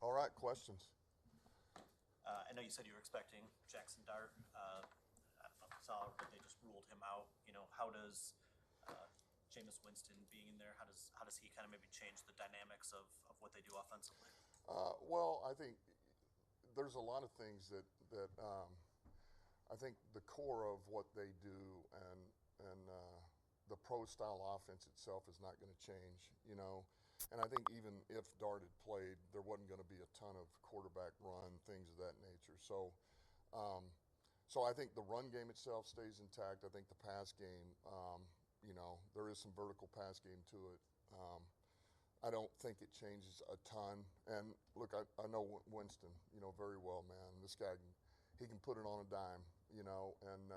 All right, questions. I know you said you were expecting Jackson Dart. I don't know if you saw, but they just ruled him out. How does Jameis Winston being in there? How does he kind of maybe change the dynamics of what they do offensively? Well, I think there's a lot of things that I think the core of what they do and the pro style offense itself is not going to change. And I think even if Dart had played, there wasn't going to be a ton of quarterback run, things of that nature. So I think the run game itself stays intact. I think the pass game, there is some vertical pass game to it. I don't think it changes a ton. And look, I know Winston, very well, man. This guy, he can put it on a dime, and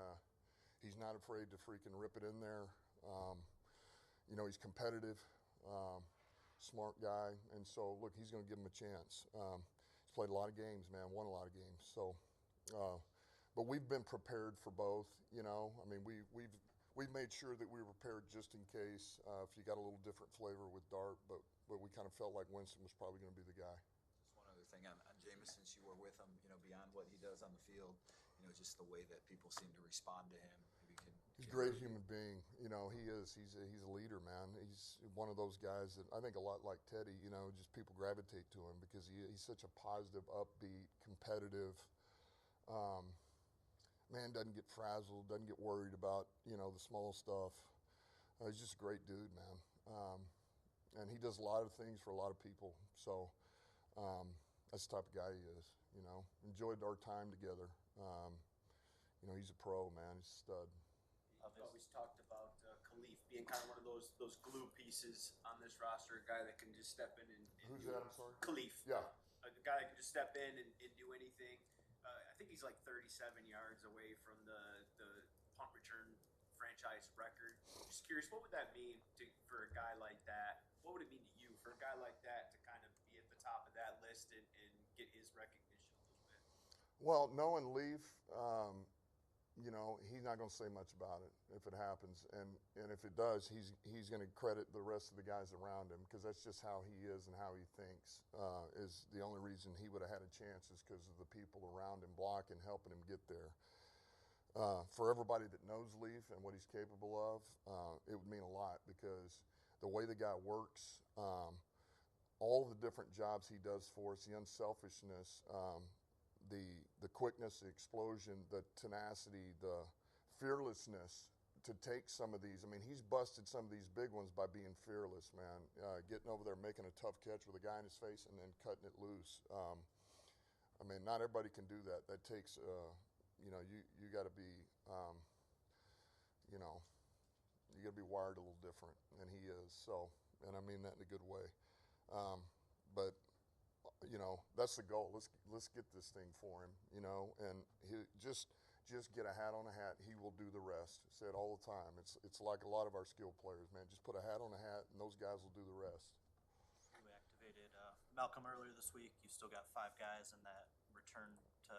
he's not afraid to freaking rip it in there. He's competitive, smart guy, and so look, he's going to give him a chance. He's played a lot of games, man, won a lot of games. So, but we've been prepared for both. I mean, we've made sure that we were prepared just in case if you got a little different flavor with Dart, but we kind of felt like Winston was probably going to be the guy. Just one other thing on Jameis, since you were with him, beyond what he does on the field, just the way that people seem to respond to him. He's a great human being. He is. He's a leader, man. He's one of those guys that I think a lot like Teddy, just people gravitate to him because he's such a positive, upbeat, competitive man. Doesn't get frazzled, doesn't get worried about, the small stuff. He's just a great dude, man. And he does a lot of things for a lot of people. So that's the type of guy he is, Enjoyed our time together. He's a pro, man. He's a stud. I've always talked about Khalif being kind of one of those glue pieces on this roster, a guy that can just step in and Who's do that? I'm sorry? Khalif. Yeah. A guy that can just step in and do anything. I think he's like 37 yards away from the punt return franchise record. Just curious, what would that mean for a guy like that? What would it mean to you for a guy like that to kind of be at the top of that list and get his recognition a little bit? Well, knowing Leaf, he's not going to say much about it if it happens, and if it does, he's going to credit the rest of the guys around him because that's just how he is and how he thinks. Is the only reason he would have had a chance is because of the people around him blocking, helping him get there. For everybody that knows Leaf and what he's capable of, it would mean a lot because the way the guy works, all the different jobs he does for us, the unselfishness. The quickness, the explosion, the tenacity, the fearlessness to take some of these. I mean, he's busted some of these big ones by being fearless, man. Getting over there, making a tough catch with a guy in his face and then cutting it loose. I mean, not everybody can do that. That takes, you got to be, you got to be wired a little different than he is. So, and I mean that in a good way. But that's the goal. Let's get this thing for him, and he just get a hat on a hat. He will do the rest. I say it all the time. It's like a lot of our skilled players, man. Just put a hat on a hat, and those guys will do the rest. You activated Malcolm earlier this week. You still got 5 guys in that return to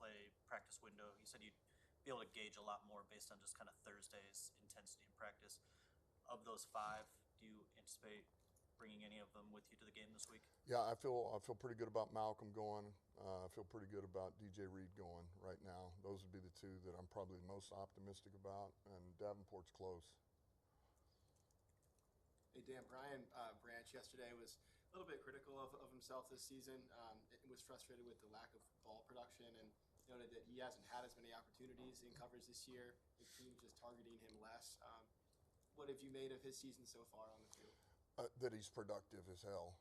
play practice window. You said you'd be able to gauge a lot more based on just kind of Thursday's intensity in practice. Of those 5, do you anticipate bringing any of them with you to the game this week? Yeah, I feel pretty good about Malcolm going. I feel pretty good about DJ Reed going right now. Those would be the 2 that I'm probably the most optimistic about, and Davenport's close. Hey, Dan, Brian Branch yesterday was a little bit critical of himself this season. Was frustrated with the lack of ball production and noted that he hasn't had as many opportunities in coverage this year. The team's just targeting him less. What have you made of his season so far on the field? That he's productive as hell.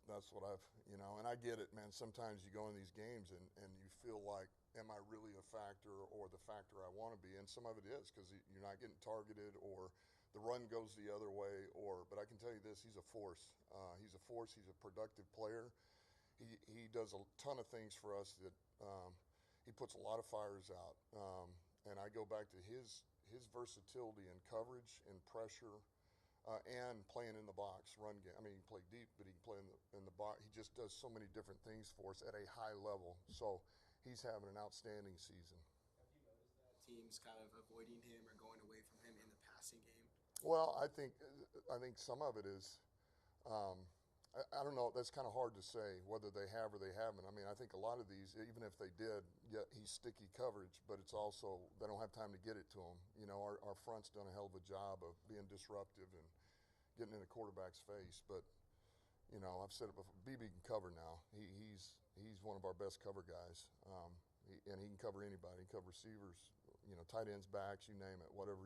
That's what I've, and I get it, man. Sometimes you go in these games and you feel like, am I really a factor or the factor I want to be? And some of it is because you're not getting targeted or the run goes the other way. But I can tell you this, he's a force. He's a force. He's a productive player. He does a ton of things for us that he puts a lot of fires out. And I go back to his versatility in coverage and pressure. And playing in the box, run game. I mean, he can play deep, but he can play in the box. He just does so many different things for us at a high level. So he's having an outstanding season. Have you noticed that teams kind of avoiding him or going away from him in the passing game? Well, I think some of it is, I don't know. That's kind of hard to say whether they have or they haven't. I mean, I think a lot of these, even if they did, yeah, he's sticky coverage, but it's also they don't have time to get it to him. You know, our front's done a hell of a job of being disruptive and getting in the quarterback's face. But you know, I've said it before. BB can cover now. He's one of our best cover guys, and he can cover anybody. He can cover receivers, you know, tight ends, backs, you name it. Whatever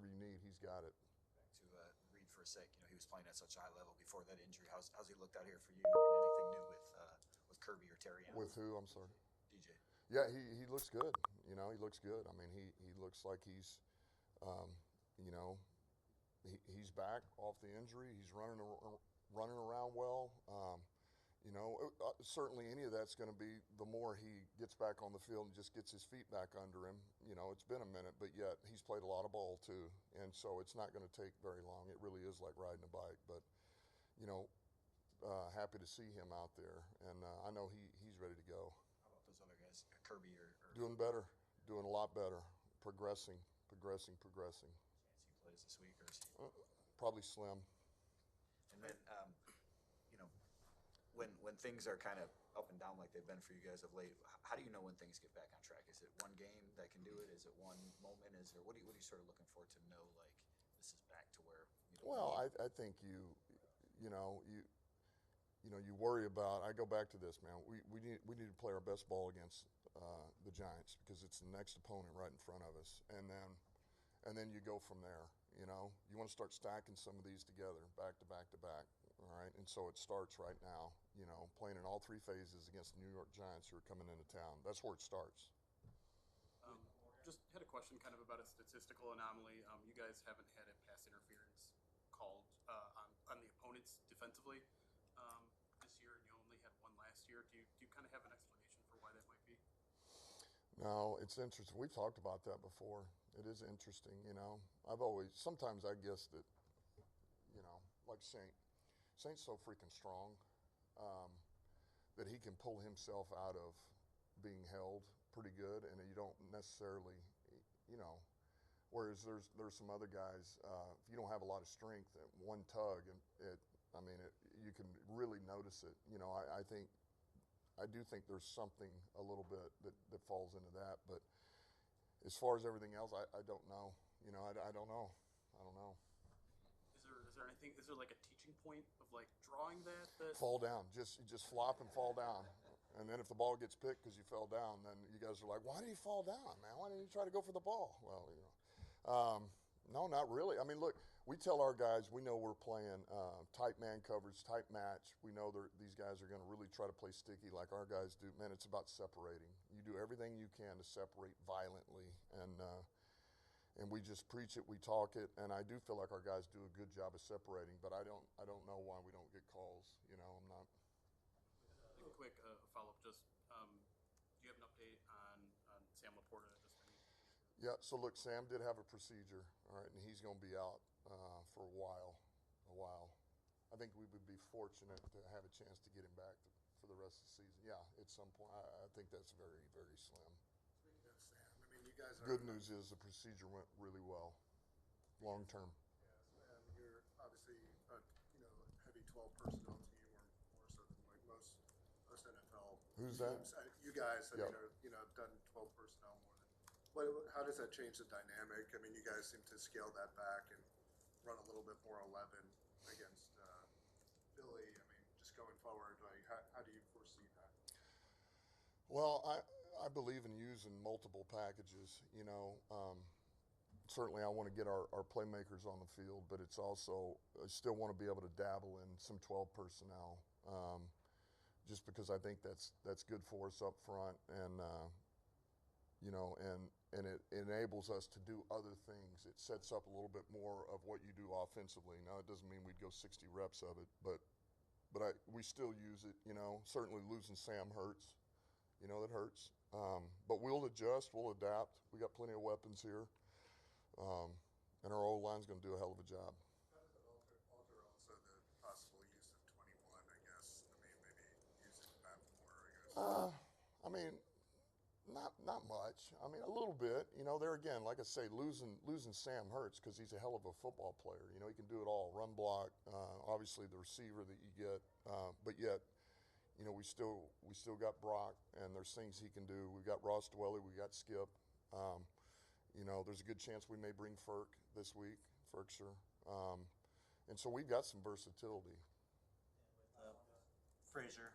you need, he's got it. Back to Reed for a sec. You know, he was playing at such a high level before that injury. How's he looked out here for you? And anything new with Kirby or Terry? With who? I'm sorry. DJ. Yeah, he looks good. You know, he looks good. I mean, he looks like he's, you know, he's back off the injury. He's running around well. You know, certainly any of that's going to be the more he gets back on the field and just gets his feet back under him. You know, it's been a minute, but yet he's played a lot of ball too, and so it's not going to take very long. It really is like riding a bike, but you know, happy to see him out there, and I know he's ready to go. How about those other guys, Kirby or Doing better, doing a lot better, progressing. Chance he plays this week, or is he? Probably slim. And then, you know, when things are kind of up and down like they've been for you guys of late, how do you know when things get back on track? Is it one game that can do it? Is it one moment? Is there what are you sort of looking for to know like this is back to where? You know, Well, I think you worry about. I go back to this, man. We need to play our best ball against the Giants because it's the next opponent right in front of us, and then you go from there. You know, you want to start stacking some of these together, back to back to back. All right, and so it starts right now. You know, playing in all three phases against the New York Giants who are coming into town. That's where it starts. Just had a question kind of about a statistical anomaly. You guys haven't had a pass interference called on the opponents defensively this year, and you only had one last year. Do you kind of have an explanation for why that might be? No, it's interesting. We've talked about that before. It is interesting, you know. Sometimes I guess that, you know, like Saint's so freaking strong that he can pull himself out of being held pretty good, and you don't necessarily, you know, whereas there's some other guys, if you don't have a lot of strength, one tug, and you can really notice it. You know, I do think there's something a little bit that falls into that, but as far as everything else, I don't know. You know, I don't know. Is there anything? Is there like a teaching point of like drawing that? Fall down. Just flop and fall down. And then if the ball gets picked because you fell down, then you guys are like, why did he fall down, man? Why didn't you try to go for the ball? Well, you know, no, not really. I mean, look, we tell our guys we know we're playing tight man coverage, tight match. We know these guys are going to really try to play sticky like our guys do. Man, it's about separating. You do everything you can to separate violently, and we just preach it, we talk it, and I do feel like our guys do a good job of separating. But I don't know why we don't get calls. You know, I'm not. A quick follow-up. Just do you have an update on Sam LaPorta? Yeah. So look, Sam did have a procedure, all right, and he's going to be out for a while. I think we would be fortunate to have a chance to get him back for the rest of the season. Yeah, at some point. I think that's very, very slim. Speaking of Sam, I mean, you guys are Good news is the procedure went really well, long term. Yes, and you're obviously heavy 12 personnel team, or more so than like most NFL Who's teams. that? You guys, I Yep. mean, are done 12 personnel more than. How does that change the dynamic? I mean, you guys seem to scale that back and run a little bit more 11 against Philly. I mean, just going forward, like how do you foresee that? Well, I believe in using multiple packages. You know, certainly I want to get our playmakers on the field, but it's also I still want to be able to dabble in some 12 personnel, just because I think that's good for us up front, and you know, and it enables us to do other things. It sets up a little bit more of what you do offensively. Now, it doesn't mean we'd go 60 reps of it, but we still use it. You know, certainly losing Sam hurts. You know, that hurts. But we'll adjust. We'll adapt. We got plenty of weapons here, and our old line's going to do a hell of a job. How does it alter also the possible use of 21? I guess. I mean, maybe using that more. I guess. I mean, Not much. I mean, a little bit. You know, there again, like I say, losing Sam hurts because he's a hell of a football player. You know, he can do it all: run, block, obviously the receiver that you get. But yet, you know, we still got Brock, and there's things he can do. We've got Ross Dwelly, we got Skip. You know, there's a good chance we may bring Ferk this week, Ferkser. And so we've got some versatility. Frazier,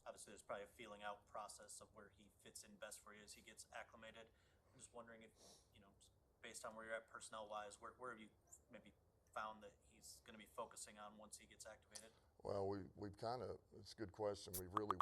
obviously there's probably a feeling out process of where he fits in best for you as he gets acclimated. I'm just wondering if, you know, based on where you're at personnel-wise, where have you maybe found that he's going to be focusing on once he gets activated? Well, we've kind of, it's a good question. We've really